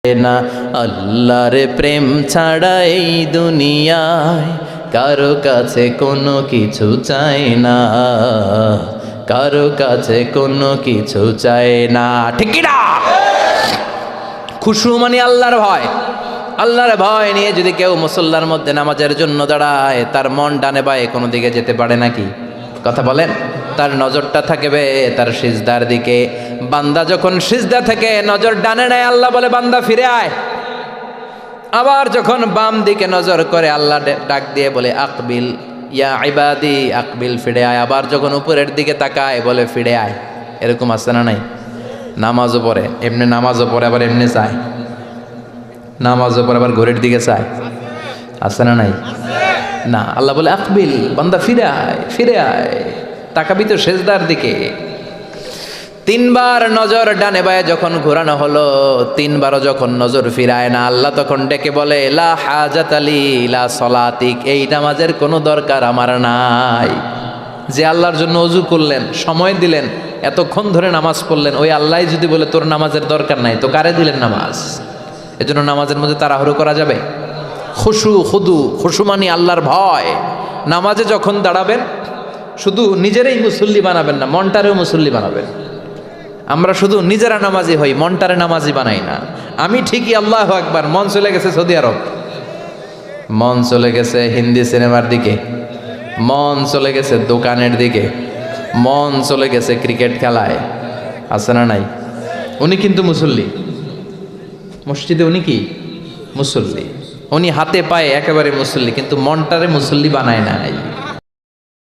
না আল্লাহর প্রেম ছাড়া এই দুনিয়ায় কারো কাছে কোনো কিছু চায় না, কারো কাছে কোনো কিছু চায় না। ঠিক কি না? খুশু মানে আল্লাহর ভয়। আল্লাহর ভয় নিয়ে যদি কেউ মুসল্লার মধ্যে নামাজের জন্য দাঁড়ায়, তার মন ডানে বায়ে কোনো দিকে যেতে পারে নাকি? কথা বলেন। তার নজরটা থাকবে তার সিজদার দিকে। বান্দা যখন সিজদা থেকে নজর ডানে নেয়, আল্লাহ বলে বান্দা ফিরে আয়। আবার যখন বাম দিকে নজর করে, আল্লাহ ডাক দিয়ে বলে আকবিল ইয়া ইবাদি, আকবিল, ফিরে আয়। আবার যখন উপরের দিকে তাকায় বলে ফিরে আয়। এরকম আছে না নাই? নামাজও পড়ে, এমনি নামাজও পড়ে, আবার এমনি চায়। নামাজও পড়ে আবার ঘরের দিকে চায়। আছে না নাই? না, আল্লাহ বলে আকবিল, বান্দা ফিরে আয়, ফিরে আয়, তাকাবি তো সেজদার দিকে। তিনবার নজর ডানে বায়ে যখন ঘোরানো হলো, তিনবারও যখন নজর ফিরায় না, আল্লাহ তখন ডেকে বলে লা হাজাত আলি লা সলাতিক, এই নামাজের কোনো দরকার আমার নাই। যে আল্লাহর জন্য ওযু করলেন, সময় দিলেন, এতক্ষণ ধরে নামাজ পড়লেন, ওই আল্লাহ যদি বলে তোর নামাজের দরকার নাই, তো কারে দিলেন নামাজ? এজন্য নামাজের মধ্যে তাড়াহুড়ো করা যাবে? খুশু, খুদু, খুশু মানে আল্লাহর ভয়। নামাজে যখন দাঁড়াবেন, শুধু নিজেরাই মুসল্লি বানাবেন না, মনটারেও মুসল্লি বানাবেন। আমরা শুধু নিজেরা নামাজি হই, মনটারে নামাজি বানাই না। আমি ঠিকই আল্লাহু আকবার, মন চলে গেছে সৌদি আরব, মন চলে গেছে হিন্দি সিনেমার দিকে, মন চলে গেছে দোকানের দিকে, মন চলে গেছে ক্রিকেট খেলায়। আছে না নাই? উনি কিন্তু মুসল্লি, মসজিদে উনি কি মুসল্লি, উনি হাতে পায়ে একেবারে মুসল্লি, কিন্তু মনটারে মুসল্লি বানায় নাই।